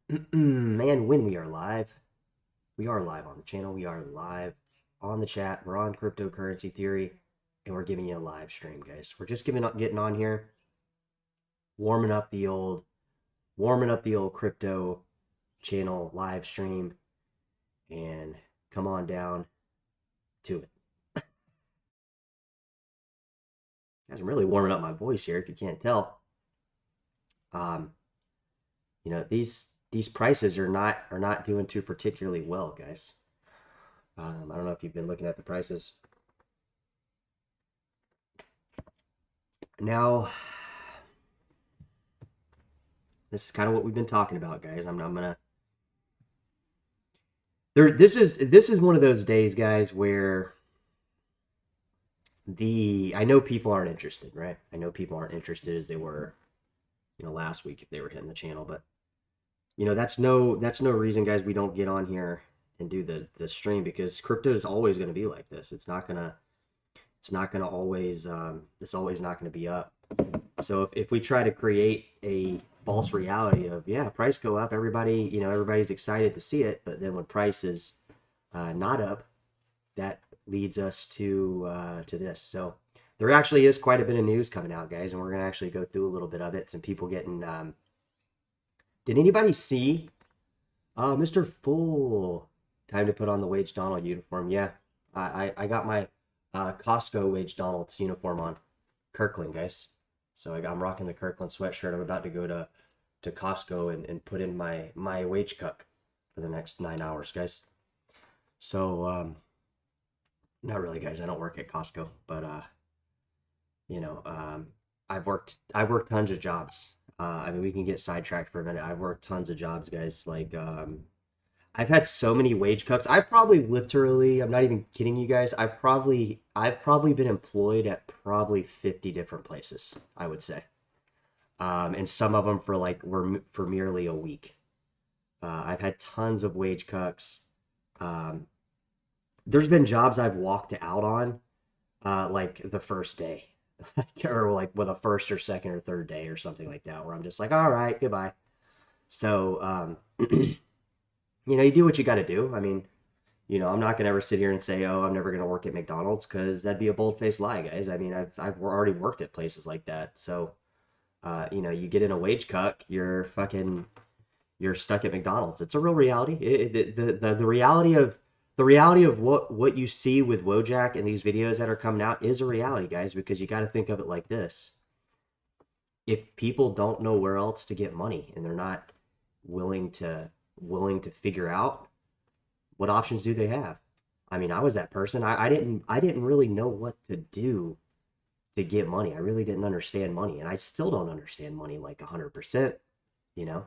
Man, when we are live on the channel. We are live on the chat. We're on cryptocurrency theory, and we're giving you a live stream, guys. We're just getting on here, warming up the old, warming up the old crypto channel live stream, and come on down to it. Guys, I'm really warming up my voice here. If you can't tell, um, these prices are not doing too particularly well, guys. I don't know if you've been looking at the prices. Now, this is kind of what we've been talking about, guys. I'm gonna there. This is one of those days, guys, where the I know people aren't interested, right? I know people aren't interested as they were, last week if they were hitting the channel, but that's no reason, guys. We don't get on here and do the stream because crypto is always going to be like this. It's not gonna always it's always not going to be up. So if we try to create a false reality of, yeah, price go up, everybody's excited to see it, but then when price is not up, that leads us to this. So there actually is quite a bit of news coming out, guys, and we're gonna actually go through a little bit of it. Some people getting did anybody see Mr. Full? Time to put on the Wage Donald uniform. Yeah, I got my Costco Wage Donald's uniform on. Kirkland, guys. So I'm rocking the Kirkland sweatshirt. I'm about to go to Costco and put in my wage cook for the next 9 hours, guys. So not really, guys. I don't work at Costco, but you know, um, I've worked tons of jobs. I mean, we can get sidetracked for a minute. I've worked tons of jobs, guys. Like I've had so many wage cuts. I probably literally, I'm not even kidding you guys. I've probably been employed at probably 50 different places, I would say. And some of them were for merely a week. I've had tons of wage cuts. Um, there's been jobs I've walked out on, like the first day, or like with a first or second or third day or something like that, where I'm just like, all right, goodbye. So, you do what you got to do. I mean, I'm not gonna ever sit here and say, "Oh, I'm never gonna work at McDonald's," because that'd be a bold-faced lie, guys. I mean, I've already worked at places like that. So, you get in a wage cut, you're stuck at McDonald's. It's a real reality. The reality of what you see with Wojak and these videos that are coming out is a reality, guys. Because you got to think of it like this: if people don't know where else to get money and they're not willing to figure out, what options do they have? I mean, I was that person. I didn't really know what to do to get money. I really didn't understand money, and I still don't understand money like 100%, you know.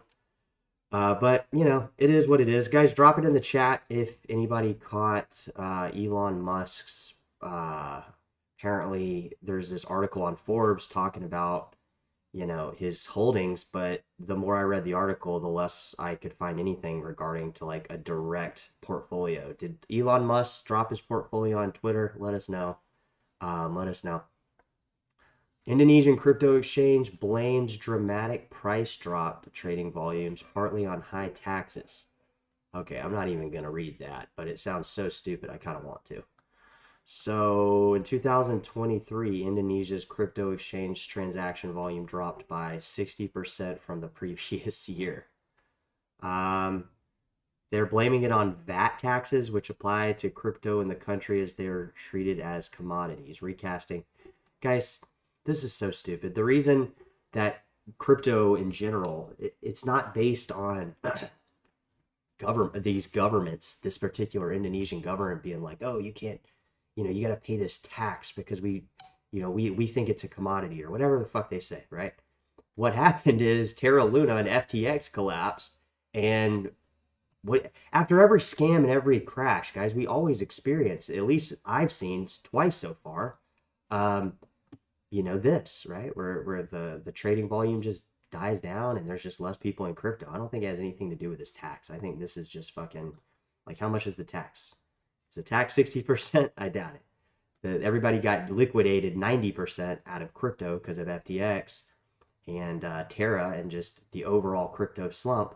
But it is what it is. Guys, drop it in the chat if anybody caught Elon Musk's apparently there's this article on Forbes talking about his holdings, but the more I read the article, the less I could find anything regarding to like a direct portfolio. Did Elon Musk drop his portfolio on Twitter? Let us know. Let us know. Indonesian crypto exchange blames dramatic price drop trading volumes partly on high taxes. Okay, I'm not even going to read that, but it sounds so stupid I kind of want to. So in 2023, Indonesia's crypto exchange transaction volume dropped by 60% from the previous year. They're blaming it on VAT taxes, which apply to crypto in the country as they are treated as commodities. Recasting. Guys, this is so stupid. The reason that crypto in general, it's not based on these governments, this particular Indonesian government being like, oh, you can't, you got to pay this tax because we think it's a commodity or whatever the fuck they say, right? What happened is Terra Luna and FTX collapsed, and after every scam and every crash, guys, we always experience, at least I've seen twice so far, um, this, right? Where the trading volume just dies down and there's just less people in crypto. I don't think it has anything to do with this tax. I think this is just fucking, like, how much is the tax? Is the tax 60%? I doubt it. Everybody got liquidated 90% out of crypto because of FTX and Terra and just the overall crypto slump.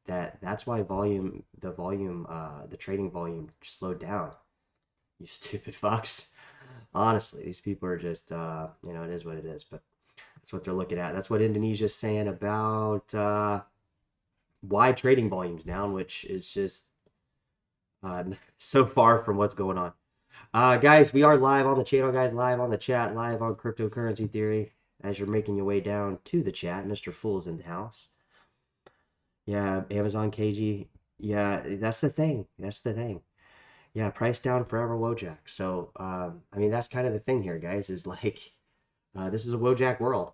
that's why the trading volume slowed down. You stupid fucks. Honestly, these people are just, it is what it is, but that's what they're looking at. That's what Indonesia's saying about why trading volume's down, which is just so far from what's going on. Guys, we are live on the channel, guys, live on the chat, live on Cryptocurrency Theory. As you're making your way down to the chat, Mr. Fool's in the house. Yeah, Amazon KG. Yeah, that's the thing. That's the thing. Yeah, price down forever Wojak. So, I mean, that's kind of the thing here, guys, is like, this is a Wojak world.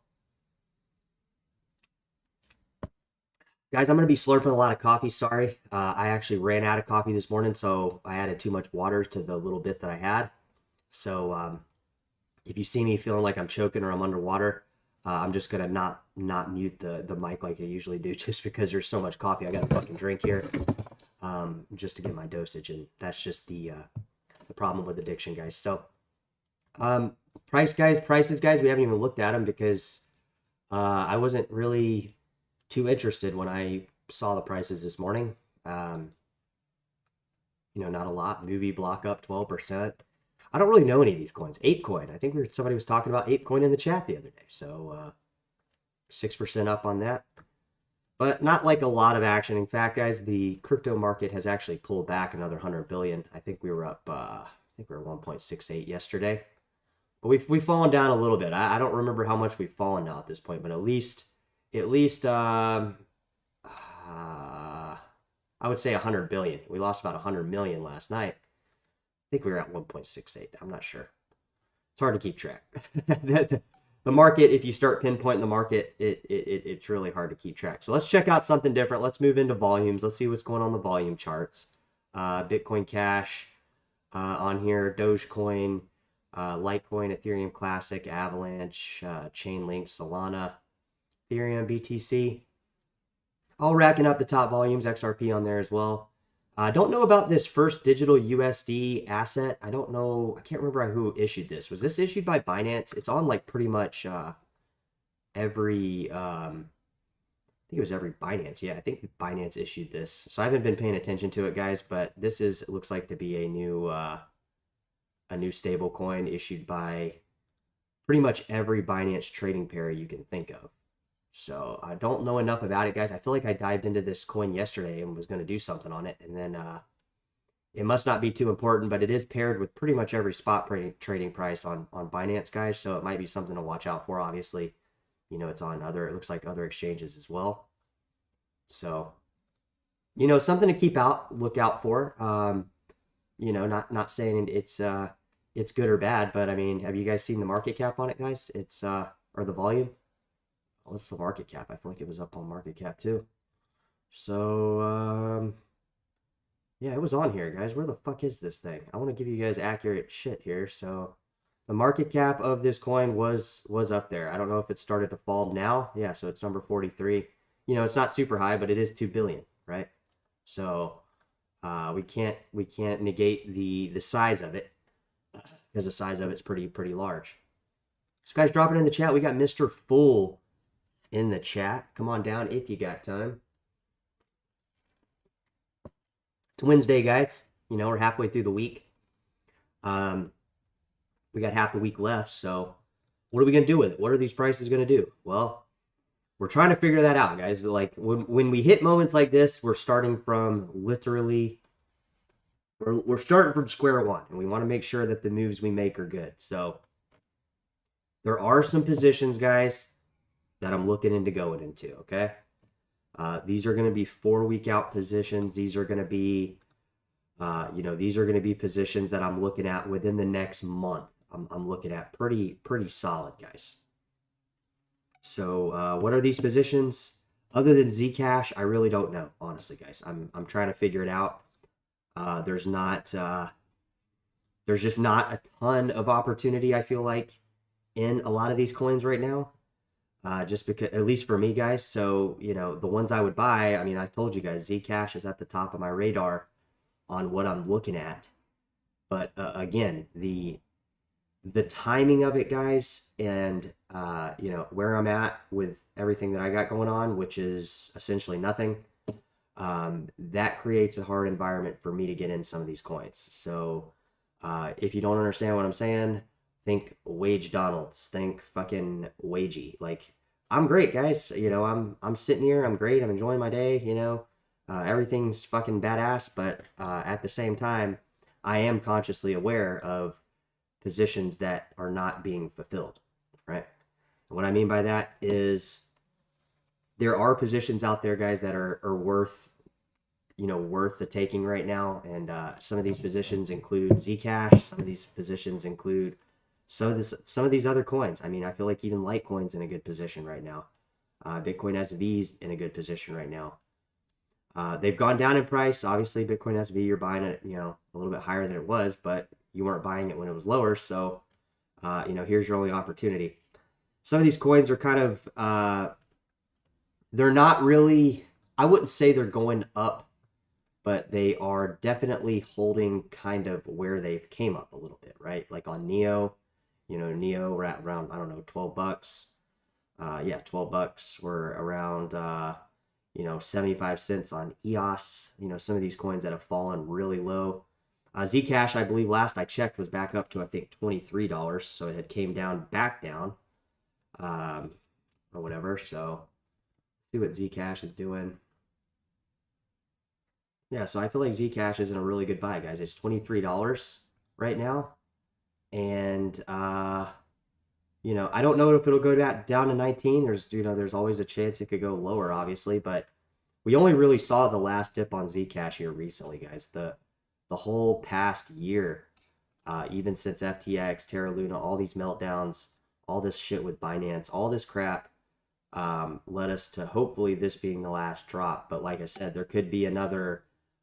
Guys, I'm going to be slurping a lot of coffee. Sorry. I actually ran out of coffee this morning, so I added too much water to the little bit that I had. So, if you see me feeling like I'm choking or I'm underwater, I'm just going to not mute the mic like I usually do just because there's so much coffee I got to fucking drink here just to get my dosage. And that's just the problem with addiction, guys. So, prices, guys, we haven't even looked at them because I wasn't really too interested when I saw the prices this morning. Not a lot. Movie block up 12%. I don't really know any of these coins. ApeCoin. I think somebody was talking about ApeCoin in the chat the other day. So 6% up on that. But not like a lot of action. In fact, guys, the crypto market has actually pulled back another 100 billion. I think we were up, I think we were 1.68 yesterday. But we've fallen down a little bit. I don't remember how much we've fallen now at this point, but at least I would say 100 billion. We lost about 100 million last night. I think we were at 1.68. I'm not sure. It's hard to keep track. The market, if you start pinpointing the market, it's really hard to keep track. So let's check out something different. Let's move into volumes. Let's see what's going on the volume charts. Bitcoin Cash on here, Dogecoin, Litecoin, Ethereum Classic, Avalanche, Chainlink, Solana, Ethereum, BTC. All racking up the top volumes, XRP on there as well. I don't know about this first digital USD asset. I don't know. I can't remember who issued this. Was this issued by Binance? It's on like pretty much every, I think it was every Binance. Yeah, I think Binance issued this. So I haven't been paying attention to it, guys, but this looks like to be a new stable coin issued by pretty much every Binance trading pair you can think of. So I don't know enough about it, guys. I feel like I dived into this coin yesterday and was going to do something on it. And then it must not be too important, but it is paired with pretty much every spot trading price on Binance, guys. So it might be something to watch out for. Obviously, it's on it looks like other exchanges as well. So, something to look out for. Not saying it's good or bad, but I mean, have you guys seen the market cap on it, guys? It's, or the volume? What's the market cap? I feel like it was up on market cap too. So, yeah, it was on here, guys. Where the fuck is this thing? I want to give you guys accurate shit here. So, the market cap of this coin was up there. I don't know if it started to fall now. Yeah, so it's number 43. It's not super high, but it is 2 billion, right? So, we can't negate the size of it because the size of it's pretty large. So, guys, drop it in the chat. We got Mr. Fool in the chat. Come on down if you got time. It's Wednesday, guys. We're halfway through the week. We got half the week left, so what are we going to do with it? What are these prices going to do? Well, we're trying to figure that out, guys. Like, when we hit moments like this, we're starting from literally, we're starting from square one, and we want to make sure that the moves we make are good. So there are some positions, guys, that I'm looking into going into, okay? These are going to be 4-week out positions. These are going to be, these are going to be positions that I'm looking at within the next month. I'm looking at pretty solid, guys. So what are these positions? Other than Zcash, I really don't know, honestly, guys. I'm trying to figure it out. There's just not a ton of opportunity, I feel like, in a lot of these coins right now. Just because, at least for me, guys. So, the ones I would buy, I mean, I told you guys, Zcash is at the top of my radar on what I'm looking at. But again, the timing of it, guys, and, where I'm at with everything that I got going on, which is essentially nothing. that creates a hard environment for me to get in some of these coins. So if you don't understand what I'm saying, think Wage Donalds, think fucking Wagey. Like, I'm great, guys. You know, I'm sitting here, I'm great, I'm enjoying my day. You know, everything's fucking badass. But at the same time, I am consciously aware of positions that are not being fulfilled, right? And what I mean by that is there are positions out there, guys, that are worth, you know, worth the taking right now. And some of these positions include Zcash. Some of these positions include some of these other coins. I mean, I feel like even Litecoin's in a good position right now. Bitcoin SV's in a good position right now. They've gone down in price. Obviously, Bitcoin SV, you're buying it, you know, a little bit higher than it was, but you weren't buying it when it was lower. So, you know, here's your only opportunity. Some of these coins are kind of, they're not really, I wouldn't say they're going up, but they are definitely holding kind of where they've came up a little bit, right? Like on Neo, you know, Neo, we're at around, I don't know, 12 bucks. Yeah, 12 bucks. We're around, you know, 75 cents on EOS. You know, some of these coins that have fallen really low. Zcash, I believe last I checked, was back up to, I think, $23. So it had came down, back down, or whatever. So let's see what Zcash is doing. Yeah, so I feel like Zcash isn't a really good buy, guys. It's $23 right now. And, you know, I don't know if it'll go down to 19. There's, you know, there's always a chance it could go lower, obviously. But we only really saw the last dip on Zcash here recently, guys. The whole past year, even since FTX, Terra Luna, all these meltdowns, all this shit with Binance, all this crap led us to hopefully this being the last drop. But like I said, there could be another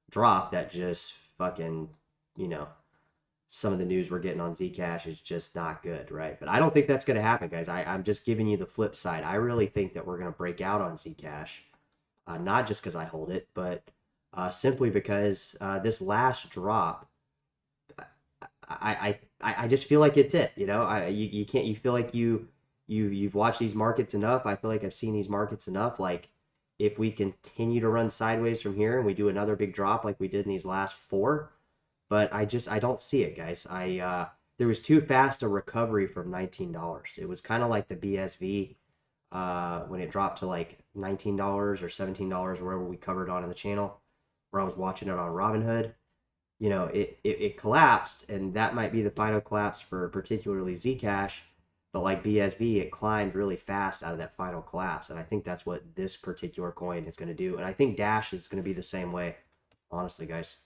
drop that just fucking, you know, some of the news we're getting on Zcash is just not good, right? But I don't think that's going to happen, guys. I'm just giving you the flip side. I really think that we're going to break out on Zcash, not just because I hold it, but simply because this last drop, I just feel like it's it. You know, you can't. You feel like you've watched these markets enough. I feel like I've seen these markets enough. Like, if we continue to run sideways from here and we do another big drop like we did in these last four, but I don't see it, guys. There was too fast a recovery from $19. It was kind of like the BSV when it dropped to like $19 or $17, wherever we covered on in the channel, where I was watching it on Robinhood. You know, it collapsed, and that might be the final collapse for particularly Zcash. But like BSV, it climbed really fast out of that final collapse, and I think that's what this particular coin is going to do. And I think Dash is going to be the same way, honestly, guys.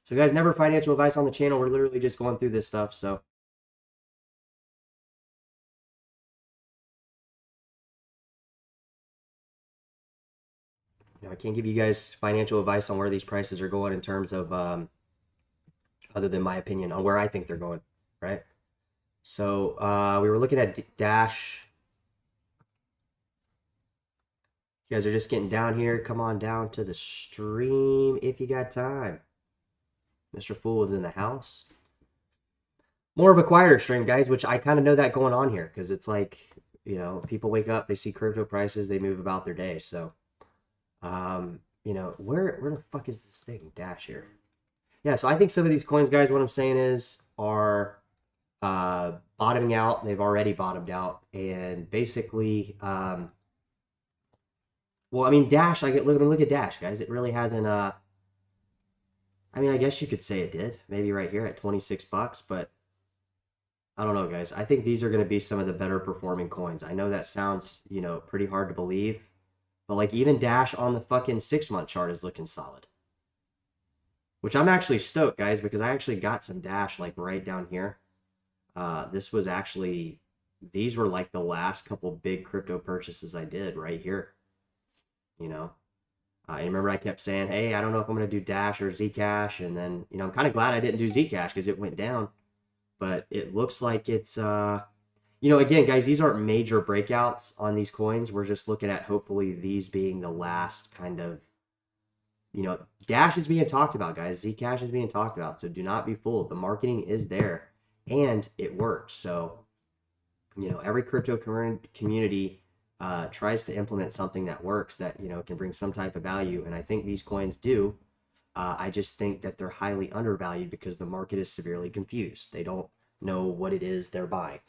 So, guys, never financial advice on the channel. We're literally just going through this stuff. So, you know, I can't give you guys financial advice on where these prices are going in terms of, other than my opinion on where I think they're going, right? So, we were looking at Dash. You guys are just getting down here. Come on down to the stream if you got time. Mr. Fool is in the house. More of a quieter stream, guys, which I kind of know that going on here because it's like, you know, people wake up, they see crypto prices, they move about their day. So, you know, where the fuck is this thing? Dash here. Yeah, so I think some of these coins, guys, what I'm saying is are bottoming out. They've already bottomed out, and basically, well, I mean, Dash. Look at Dash, guys. It really hasn't. I mean, I guess you could say it did. Maybe right here at 26 bucks, but I don't know, guys. I think these are going to be some of the better performing coins. I know that sounds, you know, pretty hard to believe, but like even Dash on the fucking 6-month chart is looking solid. Which I'm actually stoked, guys, because I actually got some Dash like right down here. This was actually, these were like the last couple big crypto purchases I did right here. You know, and remember I kept saying, hey, I don't know if I'm going to do Dash or Zcash. And then, you know, I'm kind of glad I didn't do Zcash because it went down. But it looks like it's, you know, again, guys, these aren't major breakouts on these coins. We're just looking at hopefully these being the last kind of, you know, Dash is being talked about, guys. Zcash is being talked about. So do not be fooled. The marketing is there and it works. So, you know, every crypto community tries to implement something that works, that can bring some type of value, and I think these coins do. I just think that they're highly undervalued because the market is severely confused. They don't know what it is they're buying.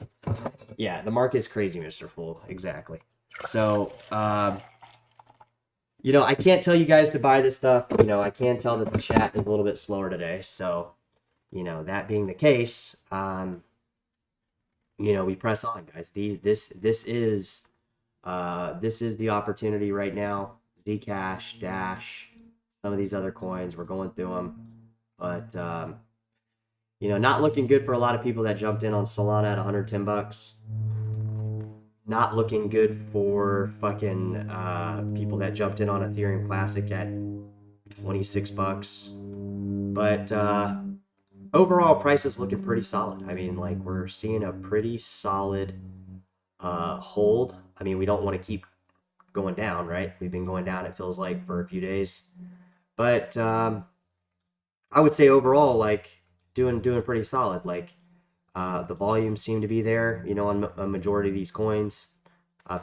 Yeah, the market's crazy, Mr. Fool. Exactly. So, I can't tell you guys to buy this stuff. I can tell that the chat is a little bit slower today. So, that being the case, we press on, guys. This is the opportunity right now. Zcash, Dash, some of these other coins, we're going through them, but not looking good for a lot of people that jumped in on Solana at 110 bucks. Not looking good for fucking people that jumped in on Ethereum Classic at 26 bucks. But overall, price is looking pretty solid. I mean, like, we're seeing a pretty solid hold. I mean, we don't want to keep going down, right? We've been going down, it feels like, for a few days. But I would say overall, like, doing pretty solid. Like, the volumes seem to be there, on a majority of these coins.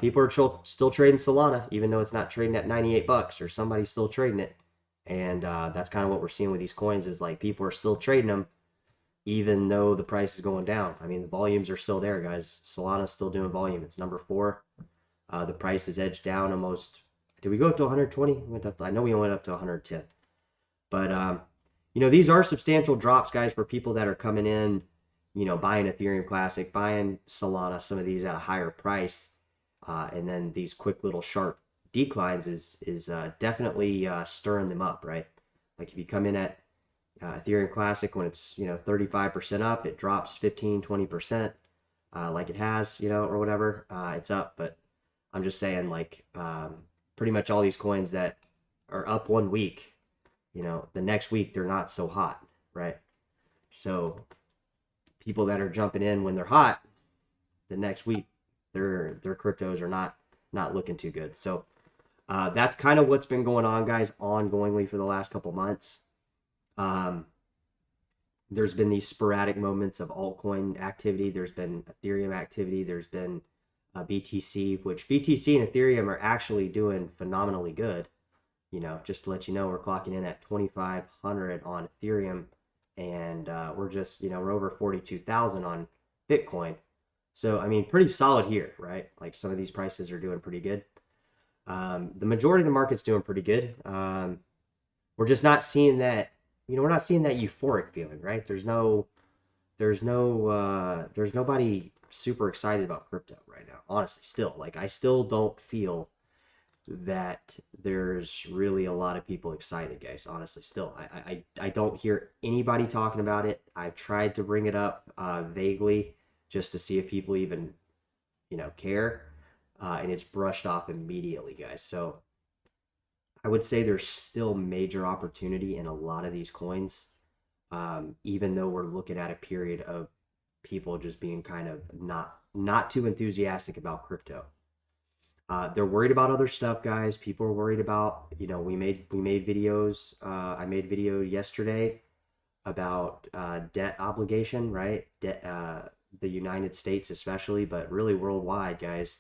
People are still trading Solana, even though it's not trading at 98 bucks, or somebody's still trading it. And that's kind of what we're seeing with these coins, is like people are still trading them, even though the price is going down. I mean, the volumes are still there, guys. Solana's still doing volume. It's number 4. The price is edged down almost. Did we go up to 120? I know we went up to 110. But these are substantial drops, guys, for people that are coming in, buying Ethereum Classic, buying Solana, some of these at a higher price, and then these quick little sharp declines is definitely stirring them up, right? Like, if you come in at Ethereum Classic when it's 35% up, it drops 15-20%, like it has, or whatever, it's up. But I'm just saying, like, pretty much all these coins that are up 1 week, the next week they're not so hot, right? So people that are jumping in when they're hot, the next week their cryptos are not looking too good. So that's kind of what's been going on, guys, ongoingly for the last couple months. There's been these sporadic moments of altcoin activity. There's been Ethereum activity. There's been BTC, which BTC and Ethereum are actually doing phenomenally good. Just to let you know, we're clocking in at 2,500 on Ethereum, and we're just, we're over 42,000 on Bitcoin. So, I mean, pretty solid here, right? Like, some of these prices are doing pretty good. The majority of the market's doing pretty good. We're just not seeing that, we're not seeing that euphoric feeling, right? There's nobody super excited about crypto right now, honestly. Still, like, I still don't feel that there's really a lot of people excited, guys, honestly. Still, I don't hear anybody talking about it. I've tried to bring it up vaguely, just to see if people even care, and it's brushed off immediately, guys. So I would say there's still major opportunity in a lot of these coins, even though we're looking at a period of people just being kind of not too enthusiastic about crypto. They're worried about other stuff, guys. People are worried about, we made videos. I made a video yesterday about debt obligation, right? Debt, the United States especially, but really worldwide, guys.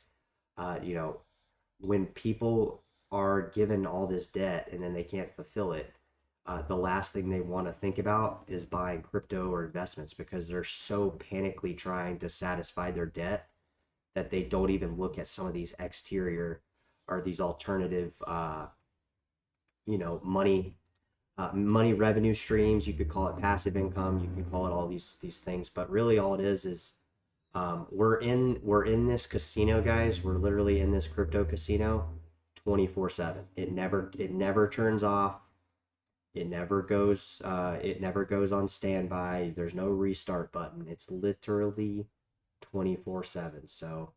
When people are given all this debt and then they can't fulfill it, the last thing they want to think about is buying crypto or investments, because they're so panically trying to satisfy their debt that they don't even look at some of these exterior or these alternative, money revenue streams. You could call it passive income. You can call it all these things, but really all it is we're in this casino, guys. We're literally in this crypto casino 24/7. It never turns off. It never goes on standby. There's no restart button. It's literally 24/7. So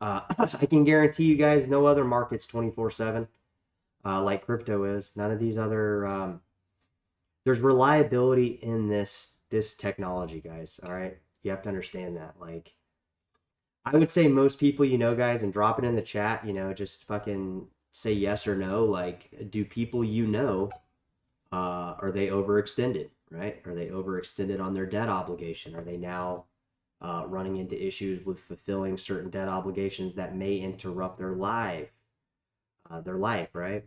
I can guarantee you guys, no other market's 24/7 like crypto is. None of these other there's reliability in this technology, guys. All right, you have to understand that. Like, I would say most people, guys, and drop it in the chat, just fucking say yes or no. Like, do people are they overextended, right? Are they overextended on their debt obligation? Are they now running into issues with fulfilling certain debt obligations that may interrupt their life, right?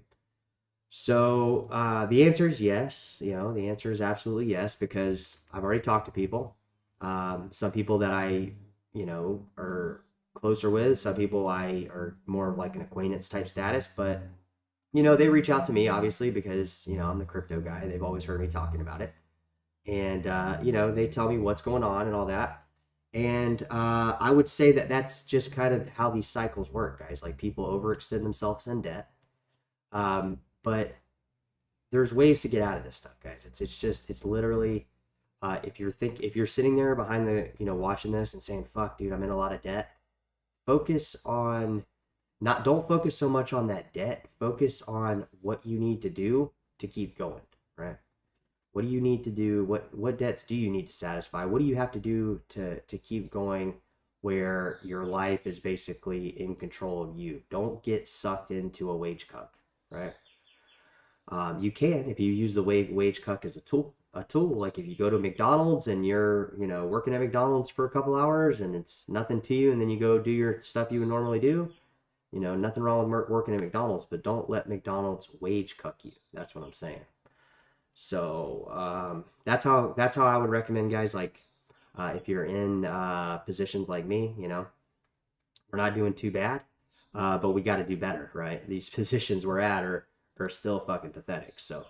So the answer is yes. The answer is absolutely yes because I've already talked to people. Some people that I, are closer with. Some people I are more of like an acquaintance type status, but they reach out to me obviously because I'm the crypto guy. They've always heard me talking about it, and they tell me what's going on and all that. And I would say that that's just kind of how these cycles work, guys. Like people overextend themselves in debt, but there's ways to get out of this stuff, guys. It's literally if you're sitting there behind the watching this and saying, "Fuck, dude, I'm in a lot of debt." Focus on not don't focus so much on that debt. Focus on what you need to do to keep going, right? What do you need to do? What debts do you need to satisfy? What do you have to do to keep going where your life is basically in control of you? Don't get sucked into a wage cuck, right? You can if you use the wage cuck as a tool. A tool like if you go to McDonald's and you're working at McDonald's for a couple hours and it's nothing to you, and then you go do your stuff you would normally do. Nothing wrong with working at McDonald's, but don't let McDonald's wage cuck you. That's what I'm saying. So that's how I would recommend, guys. Like if you're in positions like me, we're not doing too bad, but we got to do better, right? These positions we're at are still fucking pathetic. So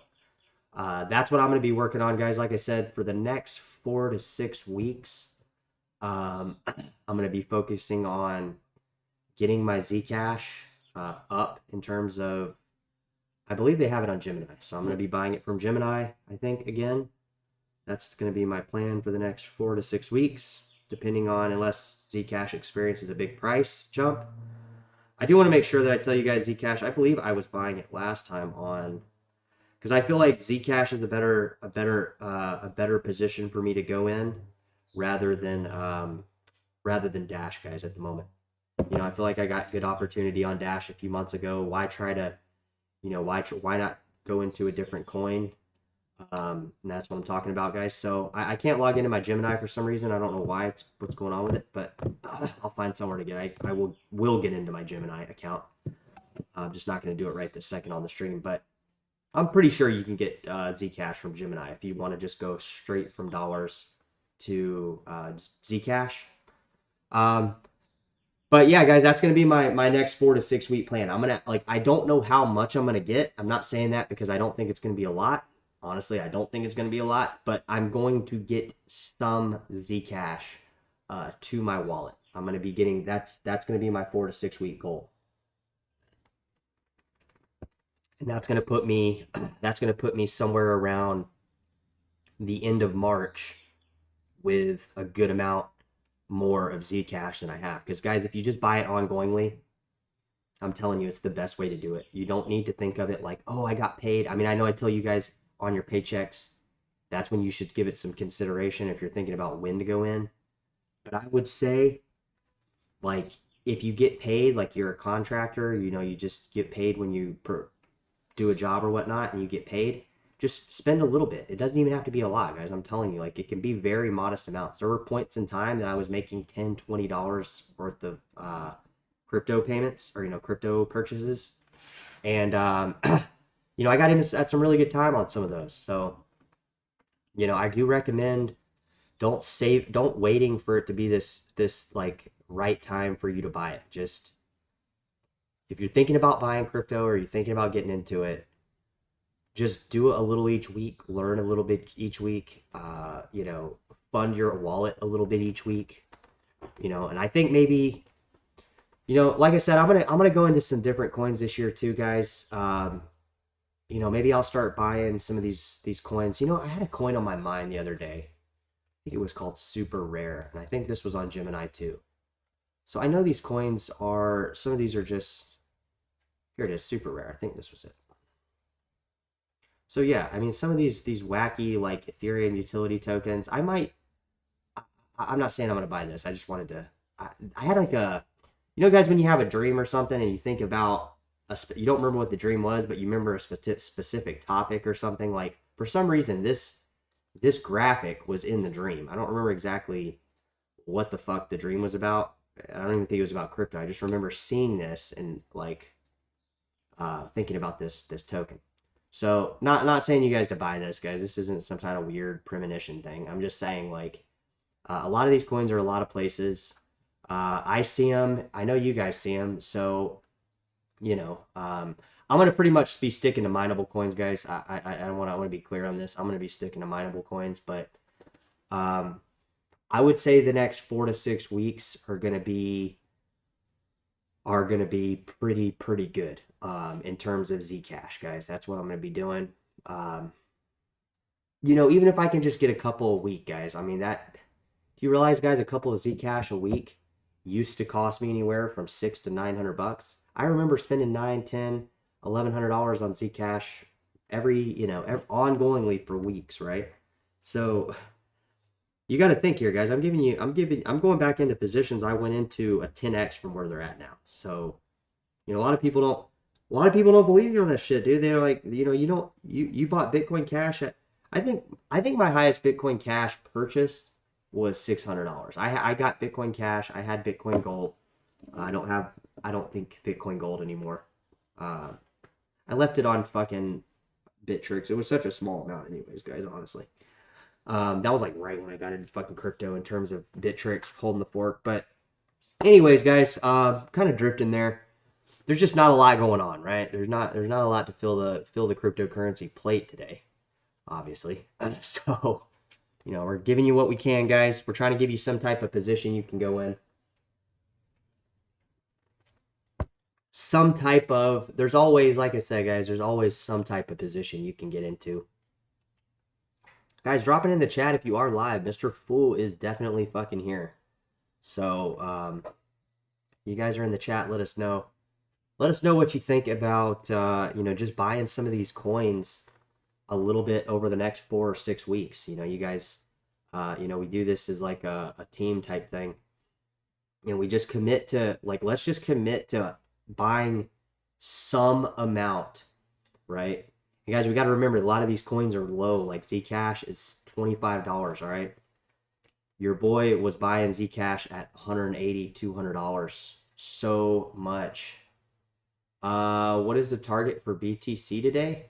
that's what I'm going to be working on, guys. Like I said, for the next 4 to 6 weeks, I'm going to be focusing on getting my Zcash up in terms of, I believe they have it on Gemini. So I'm going to be buying it from Gemini, I think, again. That's going to be my plan for the next 4 to 6 weeks, depending on, unless Zcash experiences a big price jump. I do want to make sure that I tell you guys Zcash. I believe I was buying it last time on, because I feel like Zcash is a better position for me to go in rather than Dash, guys, at the moment. I feel like I got good opportunity on Dash a few months ago. Why try to, why not go into a different coin? And that's what I'm talking about, guys. So I can't log into my Gemini for some reason. I don't know what's going on with it, but I'll find somewhere to get. I will get into my Gemini account. I'm just not going to do it right this second on the stream, but I'm pretty sure you can get Zcash from Gemini if you want to just go straight from dollars to Zcash. But yeah, guys, that's going to be my next 4 to 6 week plan. I'm going to, I don't know how much I'm going to get. I'm not saying that because I don't think it's going to be a lot. Honestly, I don't think it's going to be a lot, but I'm going to get some Zcash to my wallet. I'm going to be getting, that's going to be my 4 to 6 week goal. And that's going to put me somewhere around the end of March with a good amount more of Zcash than I have. Because guys, if you just buy it ongoingly, I'm telling you, it's the best way to do it. You don't need to think of it like, oh, I got paid. I mean, I know I tell you guys on your paychecks, that's when you should give it some consideration if you're thinking about when to go in. But I would say, like, if you get paid, like you're a contractor, you just get paid when you do a job or whatnot, and you get paid, just spend a little bit. It doesn't even have to be a lot, guys. I'm telling you, like, it can be very modest amounts. There were points in time that I was making $10, $20 worth of crypto payments or crypto purchases, and I got in at some really good time on some of those. So I do recommend don't waiting for it to be this like right time for you to buy it. Just if you're thinking about buying crypto or you're thinking about getting into it, just do a little each week, learn a little bit each week, fund your wallet a little bit each week, and I think maybe, like I said, I'm going to go into some different coins this year too, guys. Maybe I'll start buying some of these coins. I had a coin on my mind the other day. I think it was called Super Rare, and I think this was on Gemini too. So I know these coins some of these are just, here it is, Super Rare. I think this was it. So yeah, I mean, some of these wacky like Ethereum utility tokens, I'm not saying I'm going to buy this. I just wanted to, I had like guys, when you have a dream or something and you think about, you don't remember what the dream was, but you remember a specific topic or something, like for some reason, this graphic was in the dream. I don't remember exactly what the fuck the dream was about. I don't even think it was about crypto. I just remember seeing this and like thinking about this token. So not saying you guys to buy this, guys. This isn't some kind of weird premonition thing. I'm just saying like a lot of these coins are a lot of places. I see them. I know you guys see them. So I'm gonna pretty much be sticking to mineable coins, guys. I want to be clear on this. I'm gonna be sticking to mineable coins, but um, I would say the next 4 to 6 weeks are gonna be pretty good in terms of Zcash, guys. That's what I'm gonna be doing. Um, even if I can just get a couple a week, guys. I mean that. Do you realize, guys, a couple of Zcash a week used to cost me anywhere from $600 to $900? I remember spending $9, $10, $1,100 on Zcash ongoingly for weeks, right? So you got to think here, guys. I'm going back into positions I went into a 10x from where they're at now. So, a lot of people don't believe you on that shit, dude. They're like, you bought Bitcoin Cash at, I think my highest Bitcoin Cash purchase was $600. I got Bitcoin Cash. I had Bitcoin Gold. I don't think Bitcoin Gold anymore. I left it on fucking Bittrex. It was such a small amount anyways, guys, honestly. That was like right when I got into fucking crypto in terms of Bittrex holding the fork. But anyways, guys, kind of drifting there. There's just not a lot going on, right? There's not a lot to fill the cryptocurrency plate today, obviously. So, we're giving you what we can, guys. We're trying to give you some type of position you can go in. There's always, like I said, guys, there's always some type of position you can get into. Guys, drop it in the chat if you are live. Mr. Fool is definitely fucking here. So, you guys are in the chat. Let us know. Let us know what you think about, just buying some of these coins a little bit over the next 4 or 6 weeks. You guys, we do this as like a team type thing. And we just commit to, let's just commit to buying some amount, right? And guys, we got to remember a lot of these coins are low. Like Zcash is $25, all right? Your boy was buying Zcash at $180, $200. So much. What is the target for BTC today?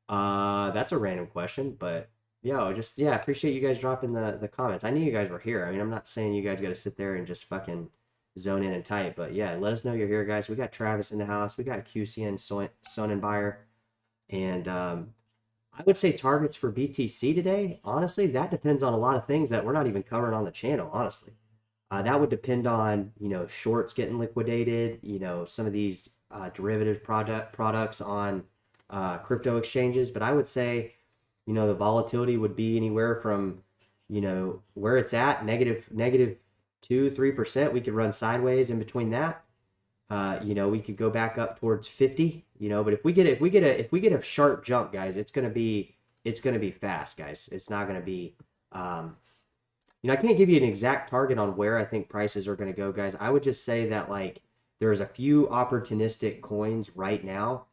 That's a random question, but I appreciate you guys dropping the comments. I knew you guys were here. I mean, I'm not saying you guys got to sit there and just fucking zone in and type, but yeah, let us know you're here, guys. We got Travis in the house. We got QC and Sonnenbuyer. And I would say targets for BTC today, honestly, that depends on a lot of things that we're not even covering on the channel, honestly. That would depend on, shorts getting liquidated, some of these derivative products on crypto exchanges. But I would say, the volatility would be anywhere from, where it's at, negative 2-3%. We could run sideways in between that. We could go back up towards 50, but if we get a sharp jump, guys, it's gonna be fast, guys. It's not gonna be, I can't give you an exact target on where I think prices are gonna go, guys. I would just say that there's a few opportunistic coins right now.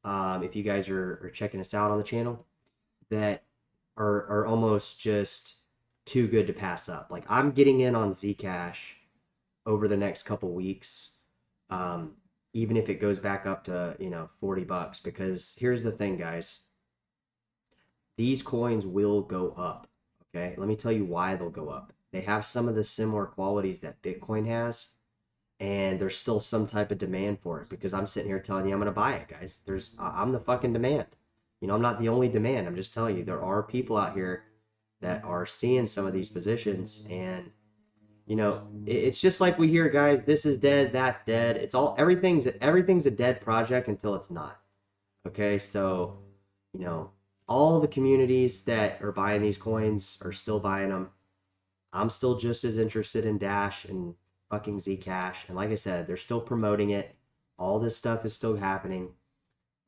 If you guys are checking us out on the channel, that are almost just too good to pass up. Like I'm getting in on Zcash over the next couple weeks. Even if it goes back up to, $40, because here's the thing, guys, these coins will go up. Okay. Let me tell you why they'll go up. They have some of the similar qualities that Bitcoin has, and there's still some type of demand for it, because I'm sitting here telling you I'm going to buy it, guys. I'm the fucking demand. I'm not the only demand. I'm just telling you, there are people out here that are seeing some of these positions, and it's just like we hear, guys, this is dead, that's dead. Everything's a dead project until it's not. Okay, so, all the communities that are buying these coins are still buying them. I'm still just as interested in Dash and fucking Zcash. And like I said, they're still promoting it. All this stuff is still happening.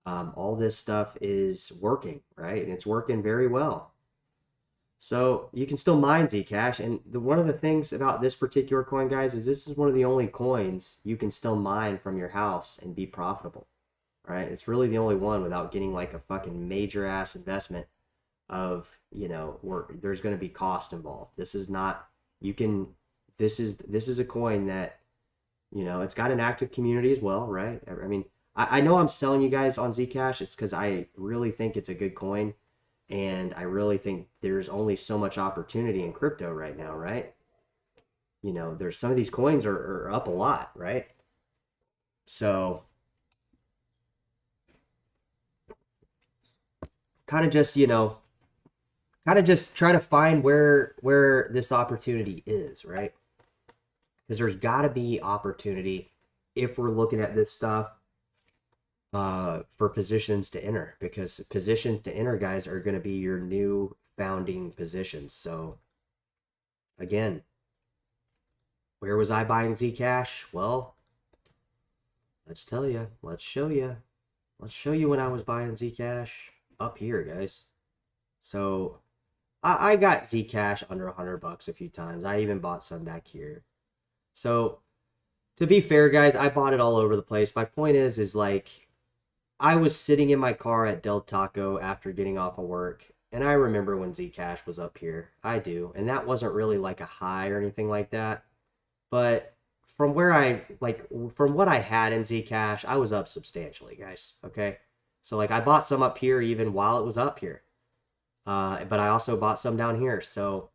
All this stuff is working, right? And it's working very well. So you can still mine Zcash, and one of the things about this particular coin, guys, is this is one of the only coins you can still mine from your house and be profitable, right? It's really the only one without getting like a fucking major ass investment of, where there's going to be cost involved. This is not, you can this is a coin that, you know, it's got an active community as well, right? I mean, I know I'm selling you guys on Zcash. It's because I really think it's a good coin, and I really think there's only so much opportunity in crypto right now, right? You know, there's some of these coins are up a lot, right? So kind of just, you know, kind of just try to find where this opportunity is, right? Because there's got to be opportunity if we're looking at this stuff for positions to enter, because positions to enter, guys, are going to be your new founding positions. So again, where was I buying Zcash? Well, let's tell you. Let's show you. Let's show you when I was buying Zcash up here, guys. So I got Zcash under $100 a few times. I even bought some back here. So to be fair, guys, I bought it all over the place. My point is like, I was sitting in my car at Del Taco after getting off of work, and I remember when Zcash was up here. I do, and that wasn't really like a high or anything like that. But from where from what I had in Zcash, I was up substantially, guys. Okay, so like I bought some up here even while it was up here, but I also bought some down here. So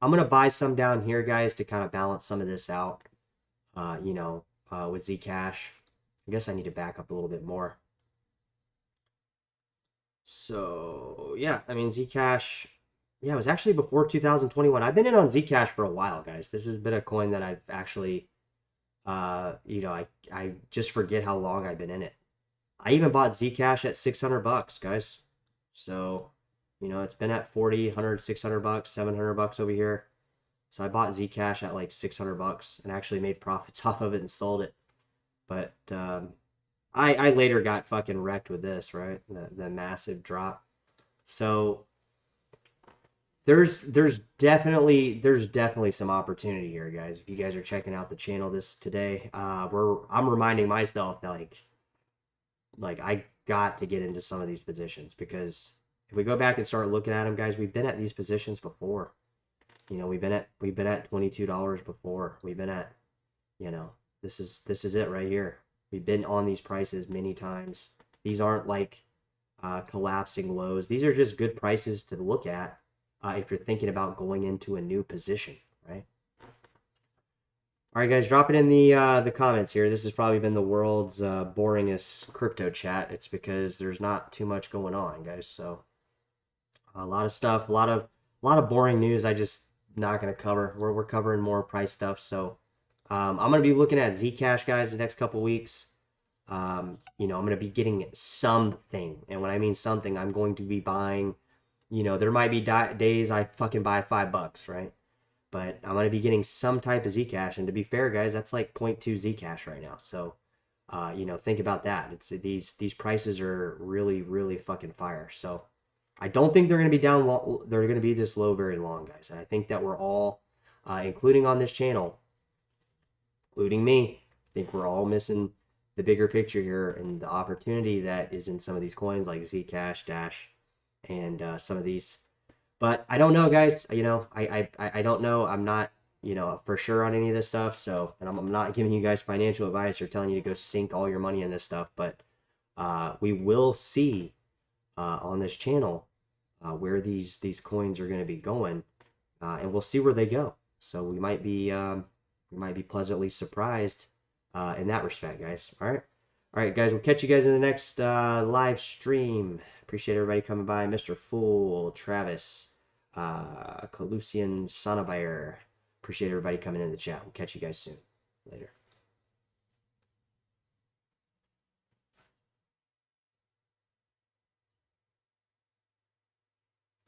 I'm gonna buy some down here, guys, to kind of balance some of this out. You know, with Zcash, I guess I need to back up a little bit more. So yeah, I mean Zcash, yeah, it was actually before 2021. I've been in on Zcash for a while, guys. This has been a coin that I've actually, you know, I just forget how long I've been in it. I even bought Zcash at $600, guys. So, you know, it's been at 40, 100, $600, $700 over here. So I bought Zcash at like $600 and actually made profits off of it and sold it. But I later got fucking wrecked with this, right? The massive drop. So there's definitely some opportunity here, guys. If you guys are checking out the channel this today, I'm reminding myself that like I got to get into some of these positions, because if we go back and start looking at them, guys, we've been at these positions before. You know, we've been at $22 before. We've been at, you know, this is it right here. We've been on these prices many times. These aren't like collapsing lows. These are just good prices to look at if you're thinking about going into a new position, right? All right, guys, drop it in the comments here. This has probably been the world's boringest crypto chat. It's because there's not too much going on, guys. So a lot of stuff, a lot of boring news. I just not gonna cover. We're covering more price stuff. So I'm gonna be looking at Zcash, guys, the next couple weeks. You know, I'm gonna be getting something, and when I mean something, I'm going to be buying. You know, there might be days I fucking buy $5, right? But I'm gonna be getting some type of Zcash, and to be fair, guys, that's like 0.2 Zcash right now. So, you know, think about that. It's these prices are really fucking fire. So, I don't think they're gonna be down. They're gonna be this low very long, guys. And I think that we're all, including on this channel, including me, I think we're all missing the bigger picture here and the opportunity that is in some of these coins like Zcash, Dash, and some of these. But I don't know, guys. You know, I don't know. I'm not, you know, for sure on any of this stuff. So, and I'm not giving you guys financial advice or telling you to go sink all your money in this stuff. But we will see on this channel where these coins are going to be going, and we'll see where they go. So we might be pleasantly surprised in that respect, guys. All right, guys. We'll catch you guys in the next live stream. Appreciate everybody coming by. Mr. Fool, Travis, Colusian, Sonabear. Appreciate everybody coming in the chat. We'll catch you guys soon. Later.